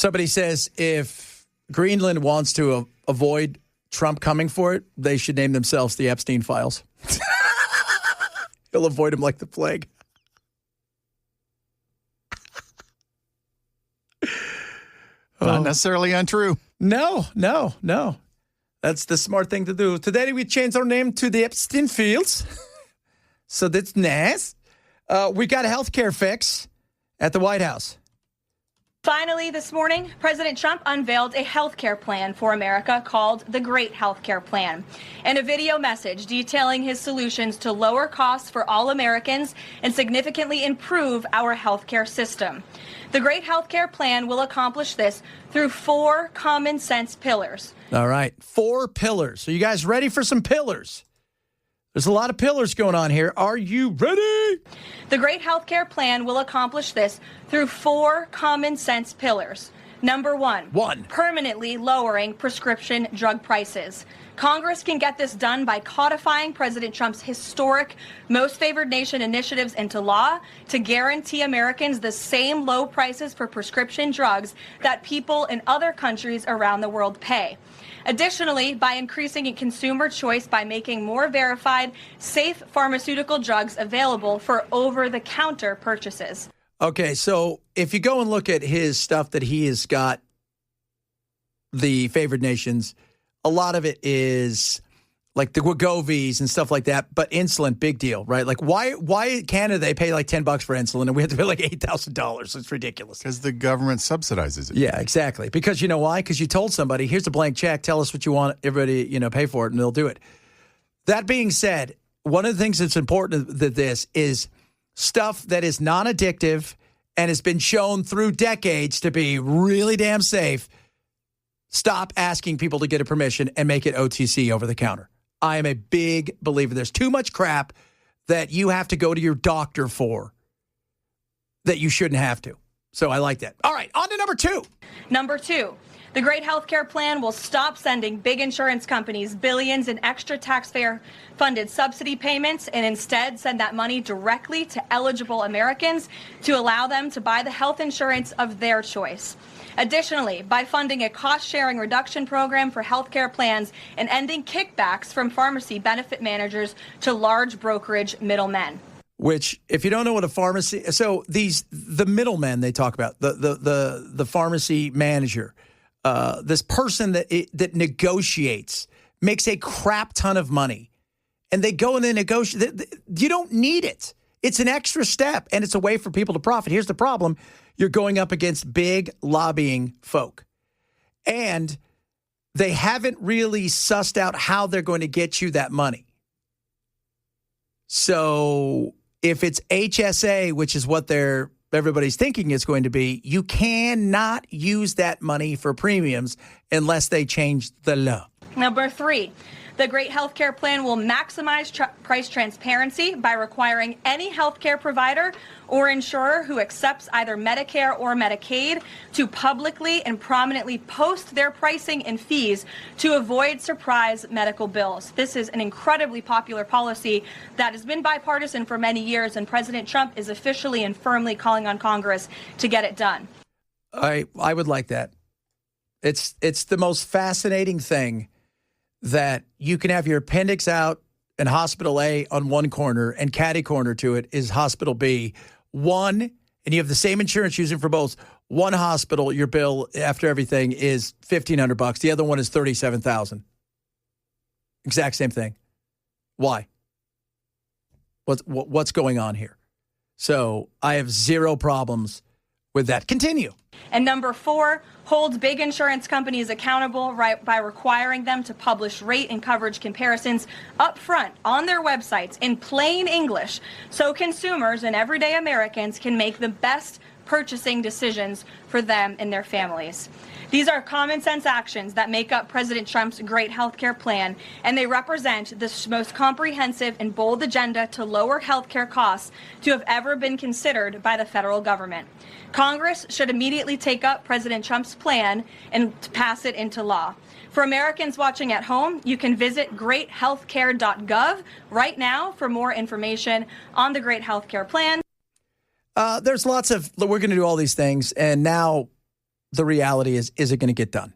Somebody says if Greenland wants to avoid Trump coming for it, they should name themselves the Epstein Files. He'll avoid him like the plague. Not necessarily untrue. No. That's the smart thing to do. Today we changed our name to the Epstein Fields. So that's nice. We got a healthcare fix at the White House. Finally, this morning, President Trump unveiled a health care plan for America called the Great Health Care Plan, and a video message detailing his solutions to lower costs for all Americans and significantly improve our health care system. The Great Health Care Plan will accomplish this through 4 common sense pillars. All right, 4 pillars. Are you guys ready for some pillars? There's a lot of pillars going on here. Are you ready? The Great Health Care Plan will accomplish this through 4 common sense pillars. Number 1, permanently lowering prescription drug prices. Congress can get this done by codifying President Trump's historic Most Favored Nation initiatives into law to guarantee Americans the same low prices for prescription drugs that people in other countries around the world pay. Additionally, by increasing consumer choice by making more verified, safe pharmaceutical drugs available for over-the-counter purchases. Okay, so if you go and look at his stuff that he has got, the favored nations, a lot of it is like the Wegovy's and stuff like that, but insulin, big deal, right? Like why Canada, they pay like $10 for insulin and we have to pay like $8,000. It's ridiculous. Because the government subsidizes it. Yeah, exactly. Because you know why? Because you told somebody, here's a blank check, tell us what you want, everybody, pay for it, and they'll do it. That being said, one of the things that's important that this is stuff that is non-addictive and has been shown through decades to be really damn safe. Stop asking people to get a permission and make it OTC over the counter. I am a big believer. There's too much crap that you have to go to your doctor for that you shouldn't have to. So I like that. All right, on to number 2. Number 2, the Great Health Care Plan will stop sending big insurance companies billions in extra taxpayer-funded subsidy payments and instead send that money directly to eligible Americans to allow them to buy the health insurance of their choice. Additionally, by funding a cost-sharing reduction program for health care plans and ending kickbacks from pharmacy benefit managers to large brokerage middlemen. Which, if you don't know what a pharmacy, so the middlemen they talk about, the pharmacy manager, this person that negotiates, makes a crap ton of money, and they go and they negotiate. You don't need it. It's an extra step, and it's a way for people to profit. Here's the problem. You're going up against big lobbying folk, and they haven't really sussed out how they're going to get you that money. So if it's HSA, which is what everybody's thinking it's going to be, you cannot use that money for premiums unless they change the law. Number 3, the Great Health Care Plan will maximize price transparency by requiring any health care provider or insurer who accepts either Medicare or Medicaid to publicly and prominently post their pricing and fees to avoid surprise medical bills. This is an incredibly popular policy that has been bipartisan for many years, and President Trump is officially and firmly calling on Congress to get it done. I would like that. It's the most fascinating thing that you can have your appendix out in Hospital A on one corner and catty corner to it is Hospital B. And you have the same insurance using for both. One hospital, your bill after everything is $1,500. The other one is $37,000. Exact same thing. Why? What's going on here? So I have zero problems with that. Continue. And number 4, holds big insurance companies accountable by requiring them to publish rate and coverage comparisons up front on their websites in plain English so consumers and everyday Americans can make the best purchasing decisions for them and their families. These are common sense actions that make up President Trump's great health care plan, and they represent the most comprehensive and bold agenda to lower health care costs to have ever been considered by the federal government. Congress should immediately take up President Trump's plan and pass it into law. For Americans watching at home, you can visit greathealthcare.gov right now for more information on the Great Health Care Plan. There's lots of, we're going to do all these things, and now the reality is it going to get done?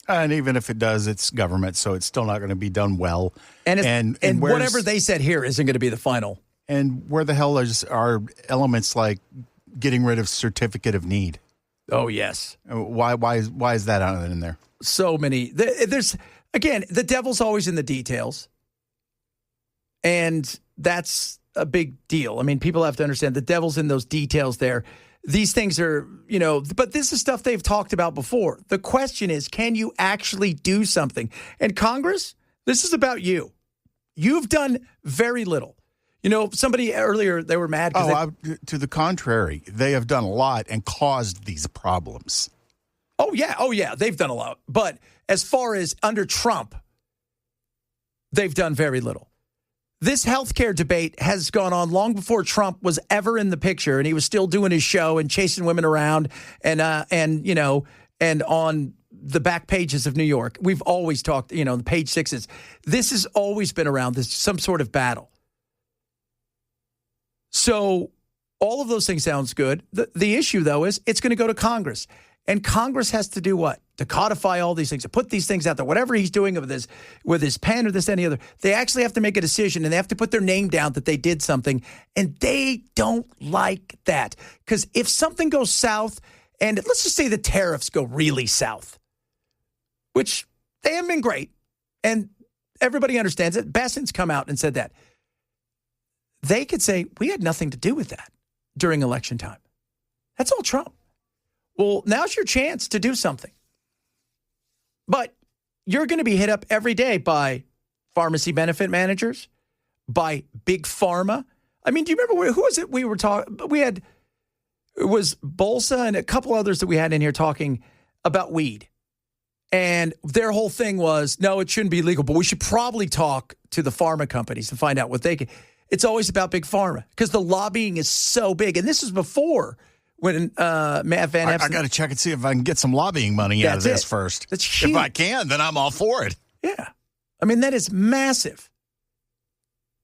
And even if it does, it's government, so it's still not going to be done well. And whatever they said here isn't going to be the final. And where the hell are elements like getting rid of certificate of need? Oh, yes. Why is that in there? So many. There's, again, the devil's always in the details. And that's a big deal. I mean, people have to understand the devil's in those details there. These things are, but this is stuff they've talked about before. The question is, can you actually do something? And Congress, this is about you. You've done very little. Somebody earlier, they were mad. To the contrary, they have done a lot and caused these problems. Oh, yeah. They've done a lot. But as far as under Trump, they've done very little. This healthcare debate has gone on long before Trump was ever in the picture, and he was still doing his show and chasing women around and on the back pages of New York. We've always talked, the page sixes. This has always been around. This some sort of battle. So all of those things sounds good. The issue, though, is it's going to go to Congress. And Congress has to do what? To codify all these things, to put these things out there, whatever he's doing with his pen or this, any other. They actually have to make a decision, and they have to put their name down that they did something. And they don't like that. Because if something goes south, and let's just say the tariffs go really south, which they haven't been great, and everybody understands it. Benson's come out and said that. They could say, we had nothing to do with that during election time. That's all Trump. Well, now's your chance to do something. But you're going to be hit up every day by pharmacy benefit managers, by big pharma. I mean, do you remember who was it we were talking? It was Bolsa and a couple others that we had in here talking about weed. And their whole thing was, no, it shouldn't be legal, but we should probably talk to the pharma companies to find out what they can. It's always about big pharma because the lobbying is so big. And this was before when Matt Van Epson. I got to check and see if I can get some lobbying money out of this first. That's huge. If I can, then I'm all for it. Yeah. I mean, that is massive.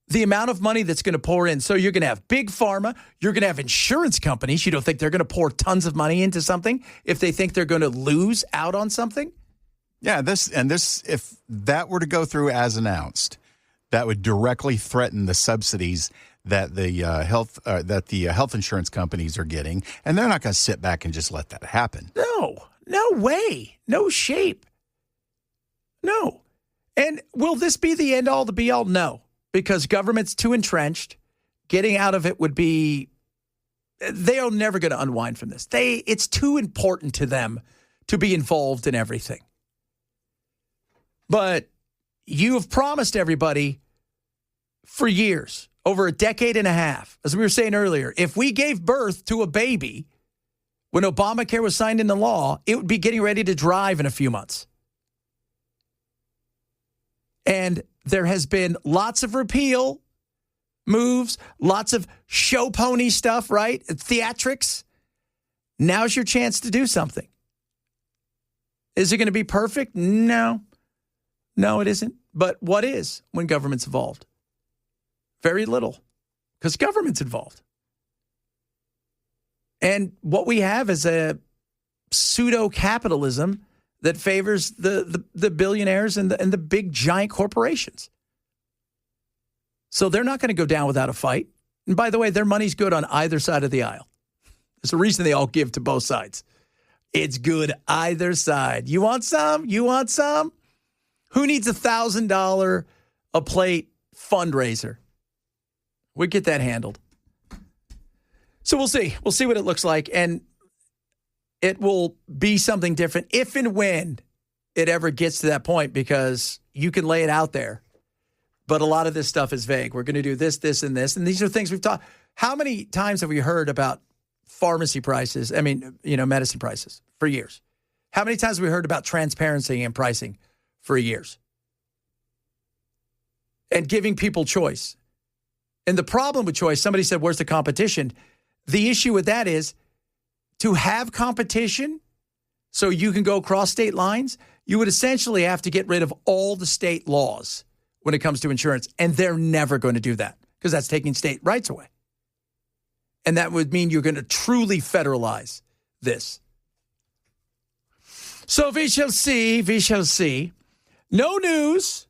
The amount of money that's going to pour in. So you're going to have big pharma. You're going to have insurance companies. You don't think they're going to pour tons of money into something if they think they're going to lose out on something? Yeah, this, if that were to go through as announced, that would directly threaten the subsidies that the health insurance companies are getting, and they're not going to sit back and just let that happen. No way, no shape, no. And will this be the end all, the be all? No, because government's too entrenched. Getting out of it would be. They are never going to unwind from this. It's too important to them to be involved in everything. But you have promised everybody for years, over a decade and a half, as we were saying earlier, if we gave birth to a baby when Obamacare was signed into law, it would be getting ready to drive in a few months. And there has been lots of repeal moves, lots of show pony stuff, right? Theatrics. Now's your chance to do something. Is it going to be perfect? No, it isn't. But what is when government's involved? Very little, because government's involved. And what we have is a pseudo-capitalism that favors the billionaires and the big giant corporations. So they're not going to go down without a fight. And by the way, their money's good on either side of the aisle. There's a reason they all give to both sides. It's good either side. You want some? You want some? Who needs $1,000 a plate fundraiser? We get that handled. So we'll see. We'll see what it looks like. And it will be something different if and when it ever gets to that point, because you can lay it out there. But a lot of this stuff is vague. We're going to do this, this, and this. And these are things we've taught. How many times have we heard about pharmacy prices? I mean, medicine prices for years. How many times have we heard about transparency and pricing for years? And giving people choice. And the problem with choice, somebody said, where's the competition? The issue with that is to have competition so you can go across state lines, you would essentially have to get rid of all the state laws when it comes to insurance. And they're never going to do that because that's taking state rights away. And that would mean you're going to truly federalize this. So we shall see. We shall see. No news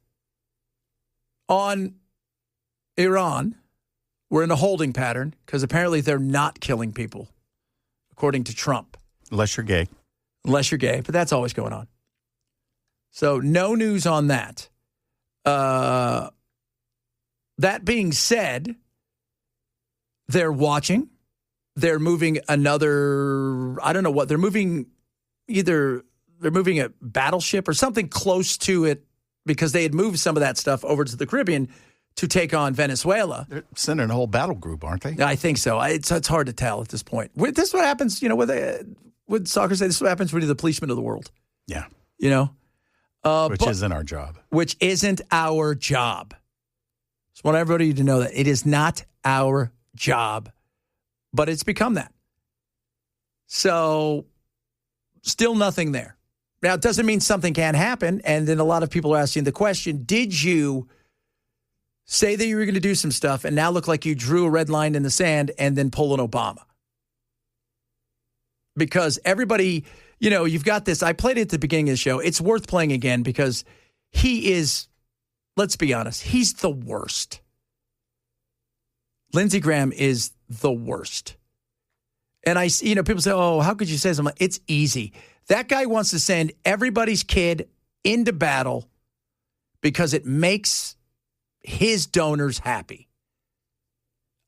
on Iran. We're in a holding pattern because apparently they're not killing people, according to Trump. Unless you're gay. Unless you're gay, but that's always going on. So no news on that. That being said, they're watching. They're moving another, I don't know what, they're moving a battleship or something close to it because they had moved some of that stuff over to the Caribbean to take on Venezuela. They're sending a whole battle group, aren't they? I think so. It's hard to tell at this point. This is what happens, with soccer say, this is what happens when you're the policeman of the world. Yeah. Which isn't our job. Which isn't our job. Just want everybody to know that it is not our job, but it's become that. So still nothing there. Now, it doesn't mean something can't happen. And then a lot of people are asking the question, did you say that you were going to do some stuff and now look like you drew a red line in the sand and then pull an Obama? Because everybody, you've got this. I played it at the beginning of the show. It's worth playing again because he is, let's be honest, he's the worst. Lindsey Graham is the worst. And people say, oh, how could you say something? It's easy. That guy wants to send everybody's kid into battle because it makes his donors happy.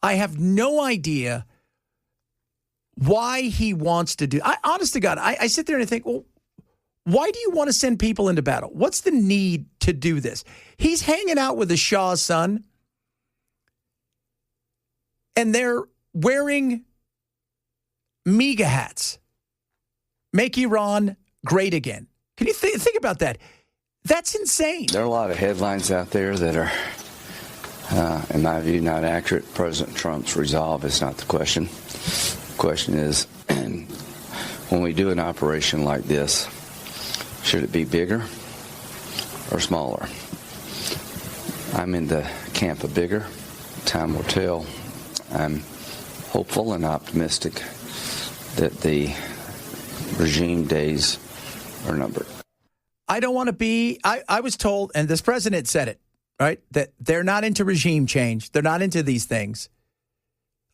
I have no idea why he wants to do. Honest to God, I sit there and I think, well, why do you want to send people into battle? What's the need to do this? He's hanging out with the Shah's son, and they're wearing MAGA hats. Make Iran great again. Can you think about that? That's insane. There are a lot of headlines out there that are, in my view, not accurate. President Trump's resolve is not the question. The question is, when we do an operation like this, should it be bigger or smaller? I'm in the camp of bigger. Time will tell. I'm hopeful and optimistic that the regime days are numbered. I don't want to be, I was told, and this president said it, right, that they're not into regime change. They're not into these things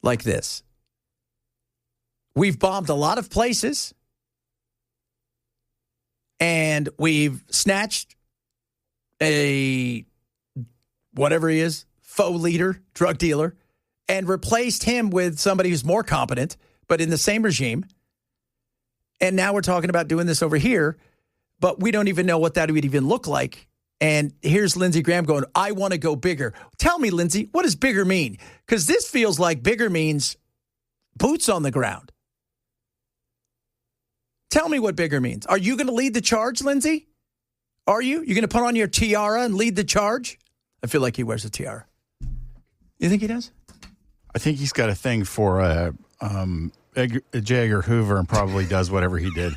like this. We've bombed a lot of places, and we've snatched a, whatever he is, faux leader, drug dealer, and replaced him with somebody who's more competent, but in the same regime. And now we're talking about doing this over here, but we don't even know what that would even look like. And here's Lindsey Graham going, I want to go bigger. Tell me, Lindsey, what does bigger mean? Because this feels like bigger means boots on the ground. Tell me what bigger means. Are you going to lead the charge, Lindsey? Are you? You're going to put on your tiara and lead the charge? I feel like he wears a tiara. You think he does? I think he's got a thing for J. Edgar Hoover and probably does whatever he did.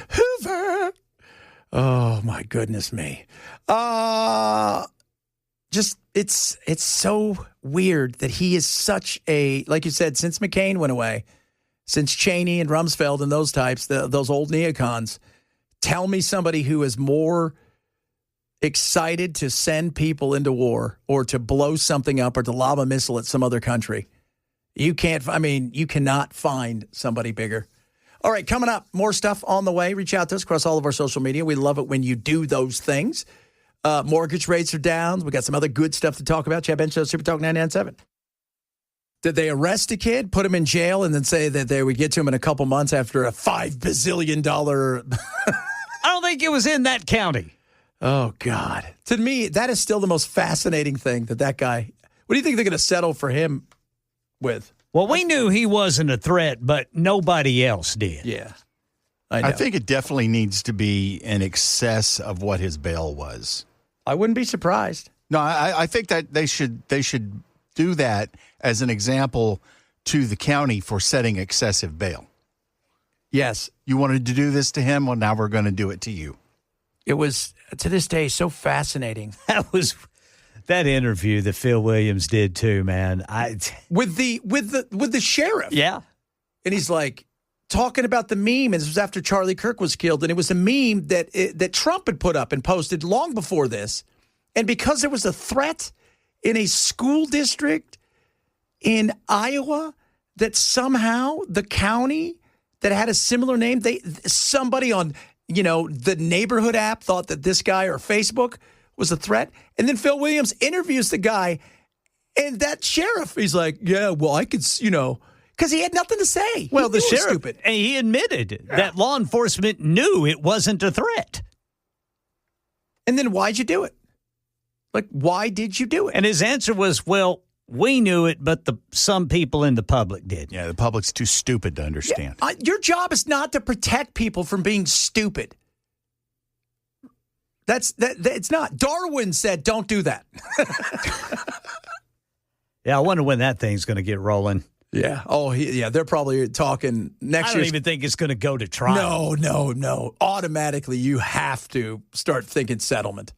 Hoover. Oh, my goodness me. It's so weird that he is such a, like you said, since McCain went away, since Cheney and Rumsfeld and those types, those old neocons, tell me somebody who is more excited to send people into war or to blow something up or to lob a missile at some other country. You cannot find somebody bigger. All right, coming up, more stuff on the way. Reach out to us across all of our social media. We love it when you do those things. Mortgage rates are down. We got some other good stuff to talk about. Chad Benson, Super Talk 99.7. Did they arrest a kid, put him in jail, and then say that they would get to him in a couple months after a $5 bazillion? I don't think it was in that county. Oh, God. To me, that is still the most fascinating thing that guy. What do you think they're going to settle for him with? Well, we knew he wasn't a threat, but nobody else did. Yeah. I know. I think it definitely needs to be in excess of what his bail was. I wouldn't be surprised. No, I think that they should do that as an example to the county for setting excessive bail. Yes. You wanted to do this to him? Well, now we're going to do it to you. It was, to this day, so fascinating. That interview that Phil Williams did too, man. With the sheriff. Yeah. And he's like, talking about the meme. And this was after Charlie Kirk was killed. And it was a meme that Trump had put up and posted long before this. And because there was a threat in a school district in Iowa that somehow the county that had a similar name, somebody on, the neighborhood app thought that this guy or Facebook was a threat. And then Phil Williams interviews the guy, and that sheriff, he's like, yeah, well, I could, because he had nothing to say. Well, the sheriff, stupid. He admitted that law enforcement knew it wasn't a threat. And then why'd you do it? Like, why did you do it? And his answer was, well, we knew it, but some people in the public did. Yeah, the public's too stupid to understand. Yeah, your job is not to protect people from being stupid. It's not. Darwin said, don't do that. Yeah, I wonder when that thing's going to get rolling. Yeah. Oh, they're probably talking next year. I don't even think it's going to go to trial. No. Automatically, you have to start thinking settlement.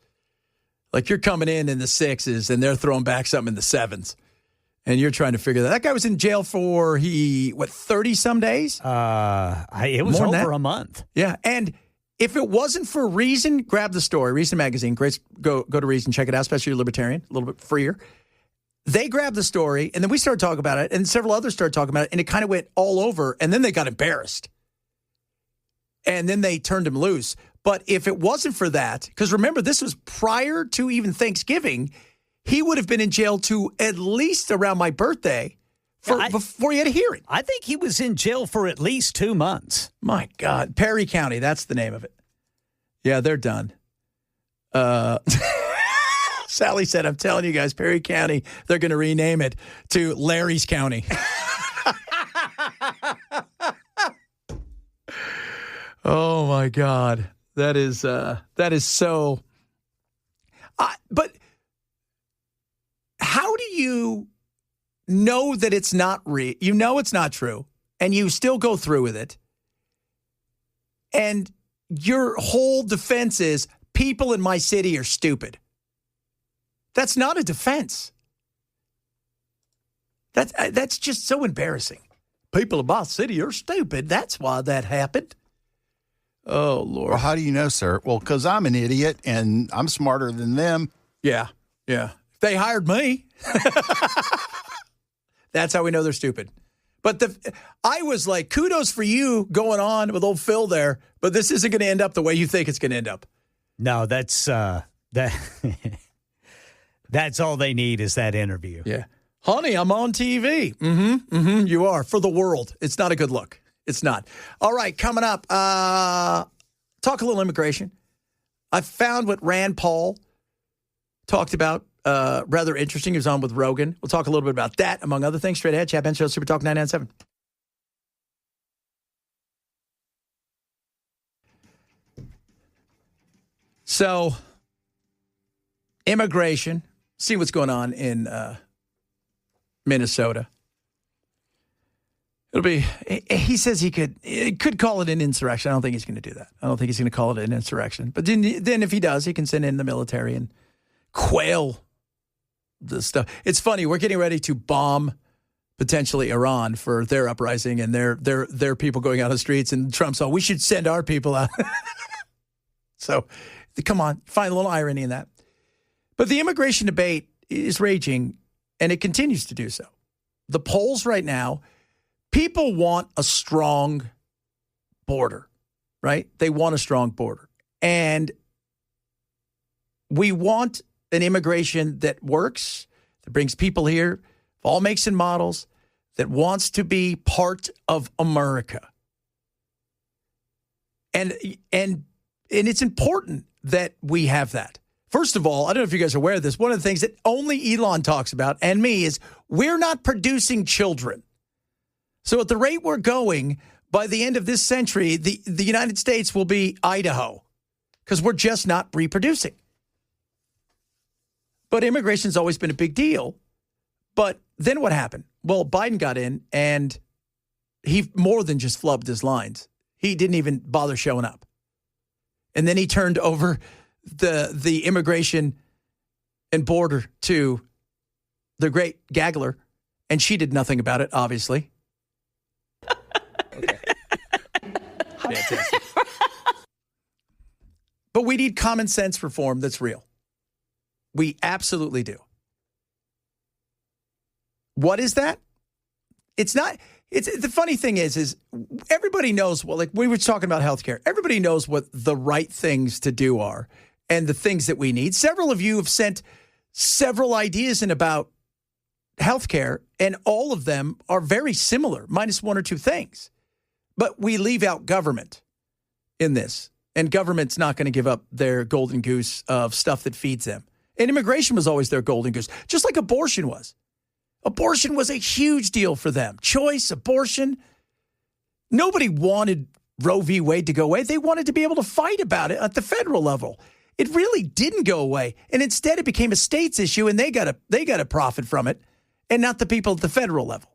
Like you're coming in the 6s and they're throwing back something in the 7s. And you're trying to figure that. That guy was in jail for 30-some days? It was over a month. Yeah. And if it wasn't for Reason, grab the story. Reason Magazine. Great. Go to Reason. Check it out, especially if you're libertarian. A little bit freer. They grabbed the story, and then we started talking about it, and several others started talking about it, and it kind of went all over, and then they got embarrassed. And then they turned him loose. But if it wasn't for that, because remember, this was prior to even Thanksgiving, he would have been in jail to at least around my birthday before he had a hearing. I think he was in jail for at least 2 months. My God. Perry County, that's the name of it. Yeah, they're done. Sally said, I'm telling you guys, Perry County, they're going to rename it to Larry's County. Oh, my God. That is so. But how do you know that it's not real? You know it's not true, and you still go through with it. And your whole defense is people in my city are stupid. That's not a defense. That's just so embarrassing. People in my city are stupid. That's why that happened. Oh, Lord. Well, how do you know, sir? Well, because I'm an idiot and I'm smarter than them. Yeah. They hired me. That's how we know they're stupid. But I was like, kudos for you going on with old Phil there, but this isn't going to end up the way you think it's going to end up. No, that's that's all they need is that interview. Yeah. Honey, I'm on TV. You are. For the world. It's not a good look. It's not. All right, coming up, talk a little immigration. I found what Rand Paul talked about rather interesting. He was on with Rogan. We'll talk a little bit about that, among other things. Straight ahead, Chad Benson Show, Super Talk 997. So, immigration. See what's going on in Minnesota. It'll be. He says he could call it an insurrection. I don't think he's going to do that. I don't think he's going to call it an insurrection. But then if he does, he can send in the military and quail the stuff. It's funny. We're getting ready to bomb potentially Iran for their uprising and their people going out on the streets. And Trump's all, we should send our people out. So, come on, find a little irony in that. But the immigration debate is raging, and it continues to do so. The polls right now, people want a strong border, right? They want a strong border. And we want an immigration that works, that brings people here, of all makes and models, that wants to be part of America. And it's important that we have that. First of all, I don't know if you guys are aware of this. One of the things that only Elon talks about, and me, is we're not producing children. So at the rate we're going, by the end of this century, the United States will be Idaho because we're just not reproducing. But immigration's always been a big deal. But then what happened? Well, Biden got in, and he more than just flubbed his lines. He didn't even bother showing up. And then he turned over the immigration and border to the great Gagler, and she did nothing about it, obviously. Fantastic. But we need common sense reform that's real. We absolutely do. What is that? It's not. It's the funny thing is everybody knows. Well, like we were talking about healthcare. Everybody knows what the right things to do are and the things that we need. Several of you have sent several ideas in about healthcare, and all of them are very similar, minus one or two things. But we leave out government in this, and government's not going to give up their golden goose of stuff that feeds them. And immigration was always their golden goose, just like abortion was. Abortion was a huge deal for them. Choice, abortion. Nobody wanted Roe v. Wade to go away. They wanted to be able to fight about it at the federal level. It really didn't go away. And instead it became a state's issue, and they got to profit from it, and not the people at the federal level.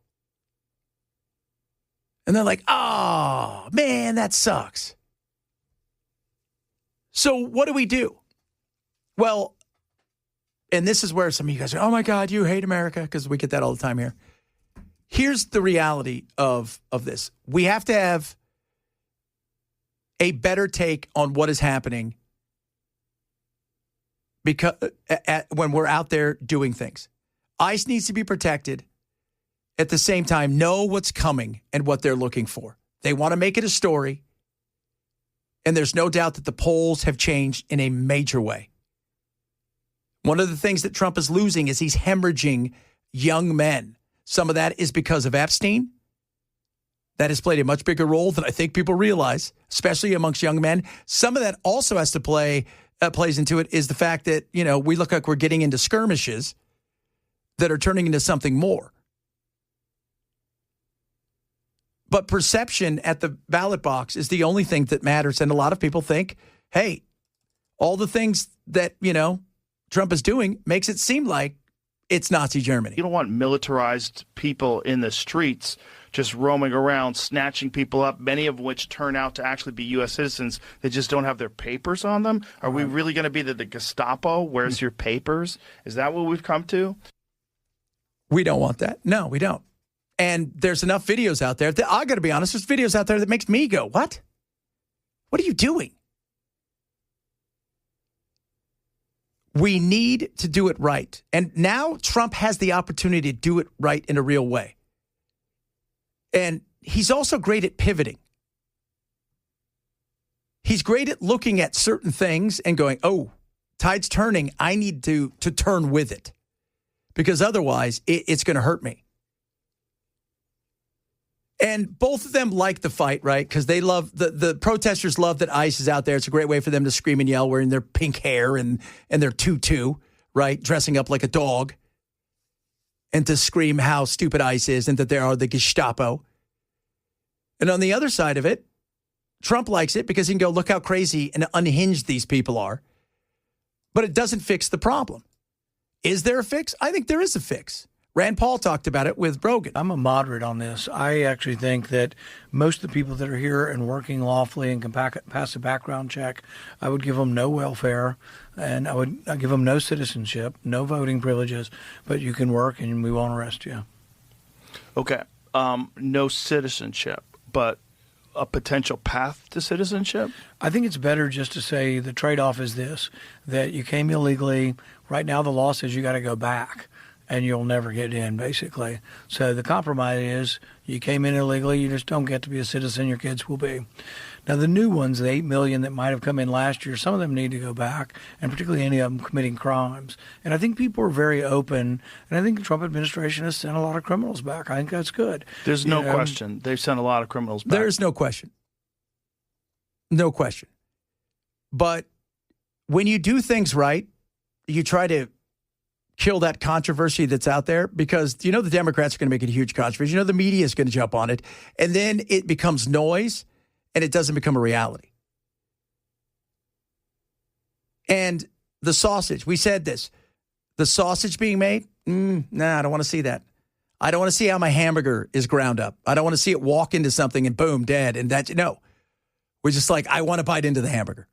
And they're like, oh, man, that sucks. So what do? Well, and this is where some of you guys are, oh, my God, you hate America, because we get that all the time here. Here's the reality of this. We have to have a better take on what is happening because when we're out there doing things. ICE needs to be protected. At the same time, know what's coming and what they're looking for. They want to make it a story. And there's no doubt that the polls have changed in a major way. One of the things that Trump is losing is he's hemorrhaging young men. Some of that is because of Epstein. That has played a much bigger role than I think people realize, especially amongst young men. Some of that also has to plays into it is the fact that, we look like we're getting into skirmishes that are turning into something more. But perception at the ballot box is the only thing that matters. And a lot of people think, hey, all the things that, Trump is doing makes it seem like it's Nazi Germany. You don't want militarized people in the streets just roaming around, snatching people up, many of which turn out to actually be U.S. citizens that just don't have their papers on them. Are we really going to be the Gestapo? Where's your papers? Is that what we've come to? We don't want that. No, we don't. And there's enough videos out there that I got to be honest, there's videos out there that makes me go, what? What are you doing? We need to do it right. And now Trump has the opportunity to do it right in a real way. And he's also great at pivoting. He's great at looking at certain things and going, oh, tide's turning. I need to turn with it. Because otherwise, it's going to hurt me. And both of them like the fight, right? Because they love, the protesters love that ICE is out there. It's a great way for them to scream and yell wearing their pink hair and their tutu, right? Dressing up like a dog. And to scream how stupid ICE is and that they are the Gestapo. And on the other side of it, Trump likes it because he can go, look how crazy and unhinged these people are. But it doesn't fix the problem. Is there a fix? I think there is a fix. Rand Paul talked about it with Rogan. I'm a moderate on this. I actually think that most of the people that are here and working lawfully and can pass a background check, I would give them no welfare, and I'd give them no citizenship, no voting privileges, but you can work and we won't arrest you. Okay. No citizenship, but a potential path to citizenship? I think it's better just to say the trade-off is this, that you came illegally. Right now the law says you got to go back. And you'll never get in, basically. So the compromise is you came in illegally, you just don't get to be a citizen, your kids will be. Now, the new ones, the 8 million that might have come in last year, some of them need to go back, and particularly any of them committing crimes. And I think people are very open, and I think the Trump administration has sent a lot of criminals back. I think that's good. There's no question. They've sent a lot of criminals back. There's no question. No question. But when you do things right, you try to kill that controversy that's out there because, the Democrats are going to make it a huge controversy. The media is going to jump on it. And then it becomes noise and it doesn't become a reality. And the sausage, we said this, the sausage being made, I don't want to see that. I don't want to see how my hamburger is ground up. I don't want to see it walk into something and boom, dead. And no, we're just like, I want to bite into the hamburger.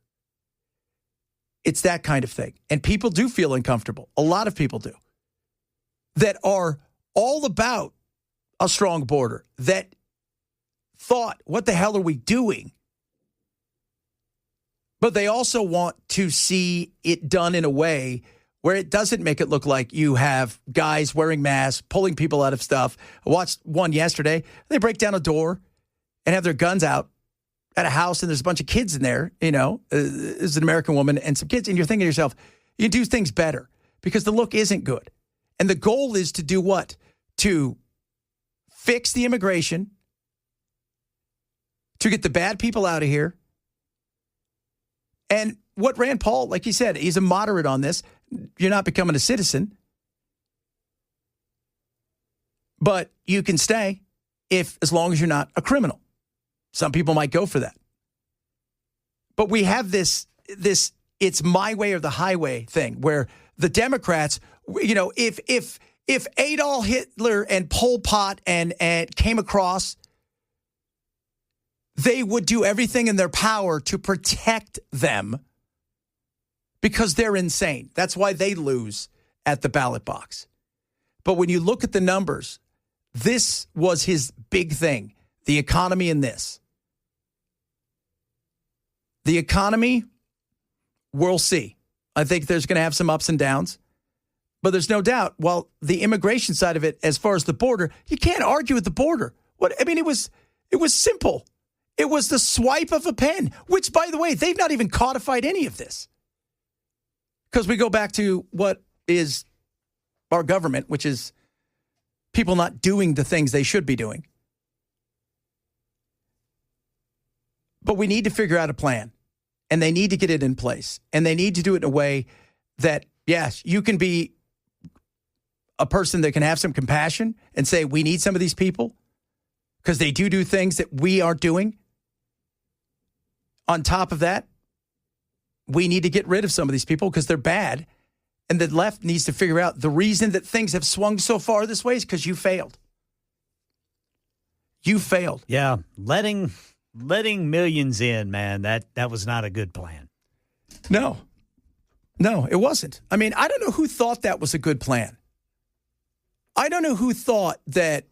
It's that kind of thing. And people do feel uncomfortable. A lot of people do. That are all about a strong border. That thought, what the hell are we doing? But they also want to see it done in a way where it doesn't make it look like you have guys wearing masks, pulling people out of stuff. I watched one yesterday. They break down a door and have their guns out at a house, and there's a bunch of kids in there, there's an American woman and some kids, and you're thinking to yourself, you do things better because the look isn't good. And the goal is to do what? To fix the immigration, to get the bad people out of here. And what Rand Paul, like he said, he's a moderate on this. You're not becoming a citizen. But you can stay as long as you're not a criminal. Some people might go for that. But we have this it's my way or the highway thing where the Democrats, if Adolf Hitler and Pol Pot and came across, they would do everything in their power to protect them because they're insane. That's why they lose at the ballot box. But when you look at the numbers, this was his big thing, the economy and this. The economy, we'll see. I think there's going to have some ups and downs. But there's no doubt, the immigration side of it, as far as the border, you can't argue with the border. It was simple. It was the swipe of a pen, which, by the way, they've not even codified any of this. Because we go back to what is our government, which is people not doing the things they should be doing. But we need to figure out a plan, and they need to get it in place, and they need to do it in a way that, yes, you can be a person that can have some compassion and say, we need some of these people because they do things that we aren't doing. On top of that, we need to get rid of some of these people because they're bad, and the left needs to figure out the reason that things have swung so far this way is because you failed. You failed. Yeah, letting millions in, man, that was not a good plan. No, it wasn't. I don't know who thought that was a good plan. I don't know who thought that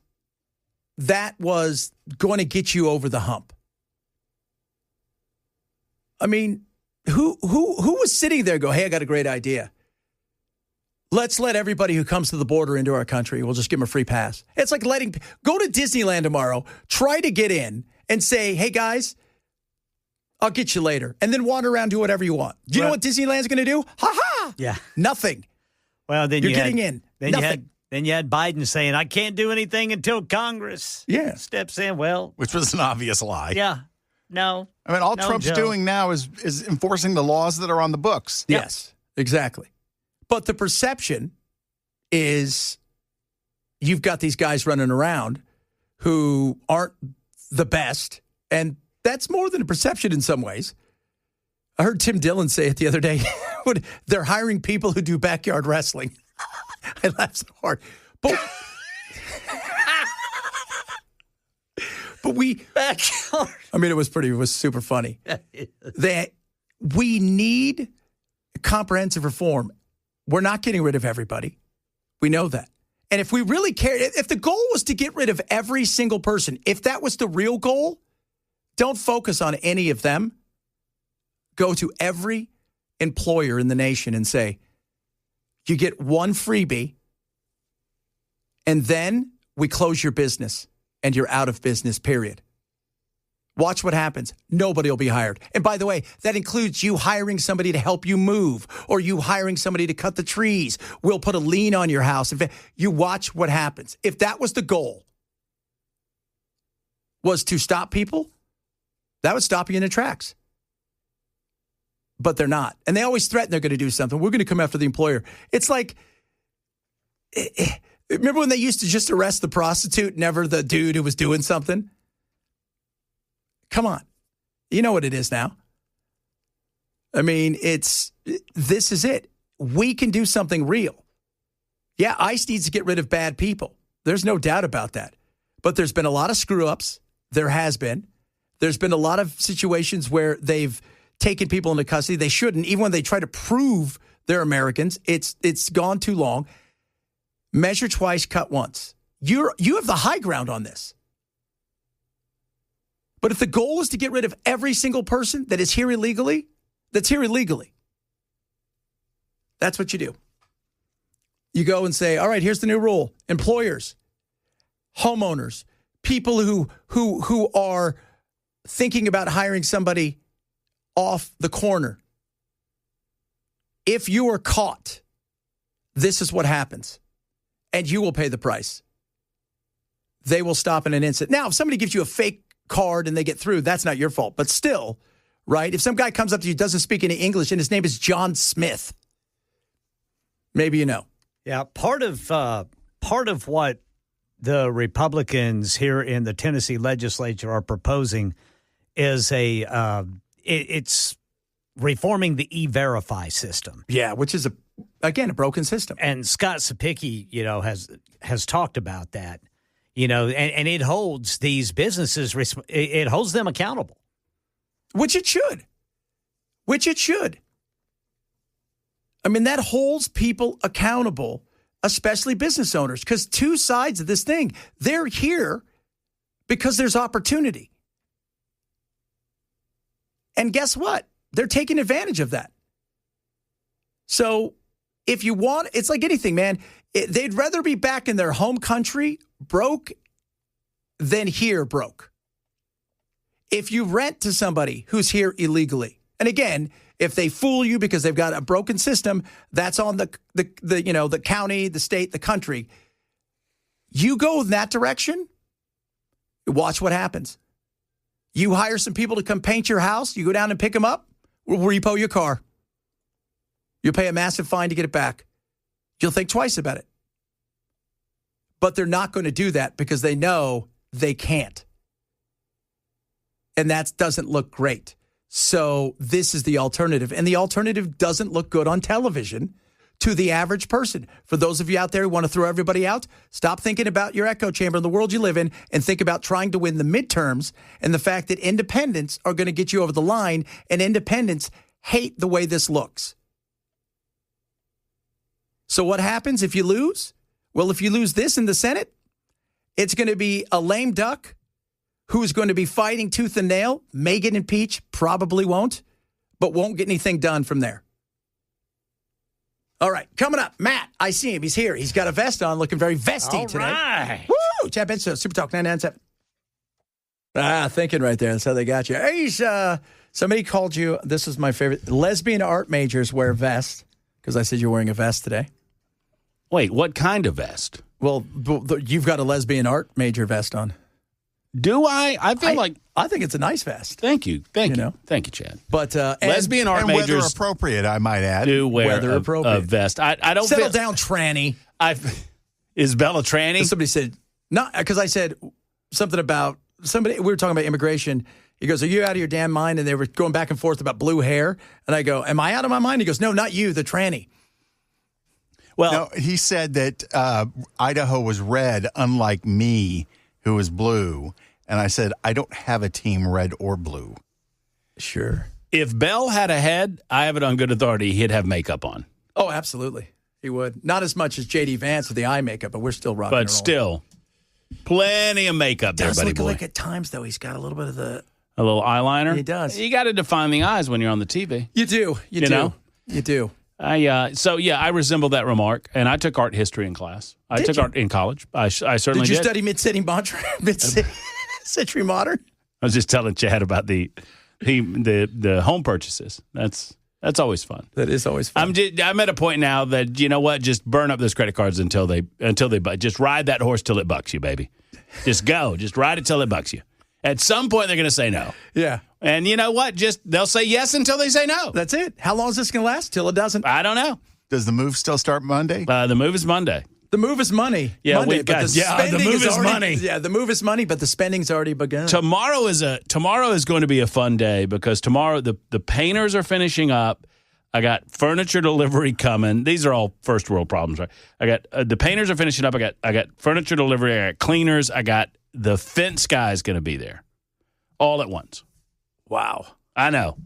was going to get you over the hump. Who was sitting there go, hey, I got a great idea. Let's let everybody who comes to the border into our country, we'll just give them a free pass. It's like go to Disneyland tomorrow, try to get in, and say, hey, guys, I'll get you later. And then wander around, do whatever you want. Do you know what Disneyland's going to do? Ha-ha! Yeah. Nothing. Well, then you're getting in. Nothing. Then you had Biden saying, I can't do anything until Congress steps in. Well, which was an obvious lie. Yeah. No. All Trump's doing now is enforcing the laws that are on the books. Yes, exactly. But the perception is you've got these guys running around who aren't the best, and that's more than a perception in some ways. I heard Tim Dillon say it the other day. They're hiring people who do backyard wrestling. I laughed so hard. But backyard. It was super funny. We need comprehensive reform. We're not getting rid of everybody. We know that. And if we really cared, if the goal was to get rid of every single person, if that was the real goal, don't focus on any of them. Go to every employer in the nation and say, you get one freebie, and then we close your business, and you're out of business, period. Watch what happens. Nobody will be hired. And by the way, that includes you hiring somebody to help you move or you hiring somebody to cut the trees. We'll put a lien on your house. You watch what happens. If that was the goal, was to stop people, that would stop you in the tracks. But they're not. And they always threaten they're going to do something. We're going to come after the employer. It's like, remember when they used to just arrest the prostitute, never the dude who was doing something? Come on. You know what it is now. This is it. We can do something real. Yeah, ICE needs to get rid of bad people. There's no doubt about that. But there's been a lot of screw-ups. There has been. There's been a lot of situations where they've taken people into custody. They shouldn't. Even when they try to prove they're Americans, it's gone too long. Measure twice, cut once. You have the high ground on this. But if the goal is to get rid of every single person that is here illegally, that's here illegally. That's what you do. You go and say, all right, here's the new rule. Employers, homeowners, people who are thinking about hiring somebody off the corner. If you are caught, this is what happens. And you will pay the price. They will stop in an instant. Now, if somebody gives you a fake card and they get through, that's not your fault. But still, right? If some guy comes up to you, doesn't speak any English, and his name is John Smith, maybe you know. Yeah, part of what the Republicans here in the Tennessee legislature are proposing is it's reforming the E-Verify system. Yeah, which is a broken system. And Scott Sapicki, has talked about that. And it holds these businesses, it holds them accountable. Which it should. I mean, that holds people accountable, especially business owners, because two sides of this thing, they're here because there's opportunity. And guess what? They're taking advantage of that. So if you want, it's like anything, man. They'd rather be back in their home country broke than here broke. If you rent to somebody who's here illegally, and again, if they fool you because they've got a broken system, that's on the county, the state, the country. You go in that direction, watch what happens. You hire some people to come paint your house, you go down and pick them up, we'll repo your car. You'll pay a massive fine to get it back. You'll think twice about it. But they're not going to do that because they know they can't. And that doesn't look great. So this is the alternative. And the alternative doesn't look good on television to the average person. For those of you out there who want to throw everybody out, stop thinking about your echo chamber and the world you live in and think about trying to win the midterms and the fact that independents are going to get you over the line, and independents hate the way this looks. So what happens if you lose? Well, if you lose this in the Senate, it's going to be a lame duck who's going to be fighting tooth and nail. May get impeached, probably won't, but won't get anything done from there. All right, coming up, Matt, I see him. He's here. He's got a vest on, looking very vesty today. All right. Woo! Chad Benson, Super Talk 997. Thinking right there. That's how they got you. Hey, somebody called you, this is my favorite, lesbian art majors wear vests, because I said you're wearing a vest today. Wait, what kind of vest? Well, you've got a lesbian art major vest on. Do I? I feel like I think it's a nice vest. Thank you, You know? thank you, Chad. But Lesbian art and majors weather appropriate, I might add. do wear Weather appropriate. a vest. I don't settle feel, down, tranny. Is Bella tranny? And somebody said not because I said something about somebody. We were talking about immigration. He goes, "Are you out of your damn mind?" And they were going back and forth about blue hair. And I go, "Am I out of my mind?" He goes, "No, not you, the tranny." Well, No, he said that Idaho was red, unlike me, who was blue. And I said, I don't have a team red or blue. Sure. if Bell had a head, I have it on good authority, he'd have makeup on. Oh, absolutely. He would. Not as much as J.D. Vance with the eye makeup, but we're still rocking and But rolling. still, plenty of makeup there, Does buddy look boy. like at times, though, he's got a little bit of the... A little eyeliner? He does. You got to define the eyes when you're on the TV. You do. You do. know? You do. I resemble that remark, and I took art history in class. I took art in college. I certainly Did you did. study mid-century modern? I was just telling Chad about the home purchases. That's always fun. That is always fun. I'm at a point now that, you know what, just burn up those credit cards until they just ride that horse till it bucks you, baby. Just go. Just ride it till it bucks you. At some point, they're going to say no. Yeah. And you know what? They'll say yes until they say no. That's it. How long is this going to last? Till it doesn't? I don't know. Does the move still start Monday? The move is Monday. The move is money. Yeah, Monday, we've but got- the yeah, the spending move is already- money. Yeah, the move is money, but the spending's already begun. Tomorrow is going to be a fun day because tomorrow the painters are finishing up. I got furniture delivery coming. These are all first world problems, right? I got the painters are finishing up. I got furniture delivery. I got cleaners. I got the fence guy's going to be there, all at once. Wow. I know.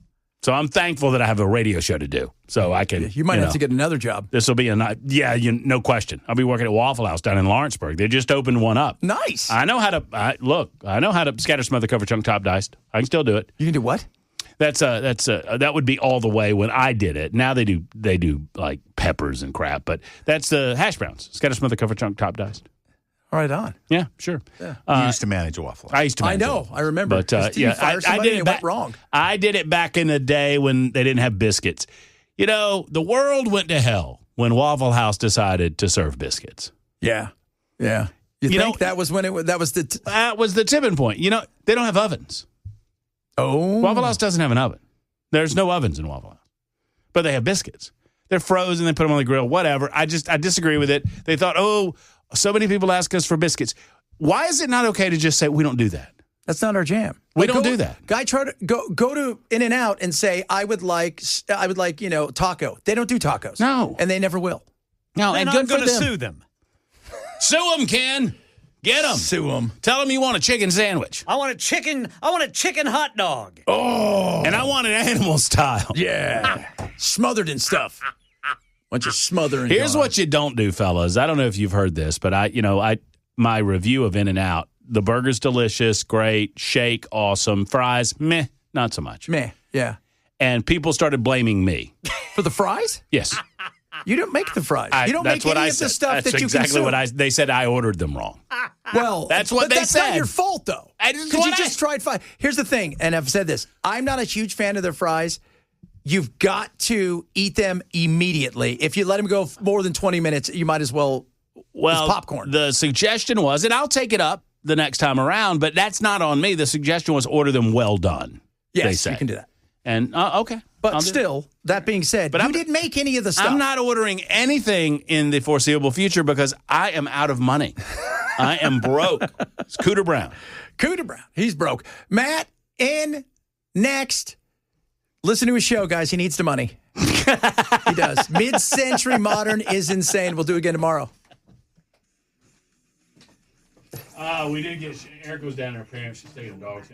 So I'm thankful that I have a radio show to do, so I can. You might have to get another job. This will be no question. I'll be working at Waffle House down in Lawrenceburg. They just opened one up. Nice. I know how to scatter, smother, cover, chunk, top, diced. I can still do it. You can do what? That would be all the way when I did it. Now they do like peppers and crap, but that's the hash browns. Scottish Smother cover chunk top diced. Right on. Yeah, sure. You used to manage a Waffle House. I used to. I know. I remember. But Did you fire somebody and it went wrong? I did it back in the day when they didn't have biscuits. You know, the world went to hell when Waffle House decided to serve biscuits. Yeah. You think that was when that was the tipping point. You know, they don't have ovens. Oh. Waffle House doesn't have an oven. There's no ovens in Waffle House. But they have biscuits. They're frozen. They put them on the grill, whatever. I disagree with it. They thought, so many people ask us for biscuits. Why is it not okay to just say, we don't do that? That's not our jam. We don't do that. Guy try to go to In-N-Out and say, I would like, taco. They don't do tacos. No. And they never will. No, They're and not good for going to them. sue them. Sue them, Ken. Get them. Sue them. Tell them you want a chicken sandwich. I want a chicken hot dog. Oh. And I want it animal style. Yeah. Smothered and stuff. Bunch of smothering. Here's what you don't do, fellas. I don't know if you've heard this, but my review of In-N-Out, the burger's delicious, great, shake, awesome, fries, meh, not so much. Meh, yeah. And people started blaming me. For the fries? Yes. You don't make the fries. You don't make any of the stuff that's that you exactly consume. they said I ordered them wrong. Well, that's what but they that's said. not your fault, though. Because you just tried fries. Here's the thing, and I've said this. I'm not a huge fan of their fries. You've got to eat them immediately. If you let them go more than 20 minutes, you might as well. Well, it's popcorn. The suggestion was, and I'll take it up the next time around, but that's not on me. The suggestion was order them well done. Yes, they say. you can do that. And okay. But still, that being said, you didn't make any of the stuff. I'm not ordering anything in the foreseeable future because I am out of money. I am broke. It's Cooter Brown. Cooter Brown. He's broke. Matt in next. Listen to his show, guys. He needs the money. He does. Mid-century modern is insane. We'll do it again tomorrow. We did get Eric was down there. Her parents. She's taking her dogs.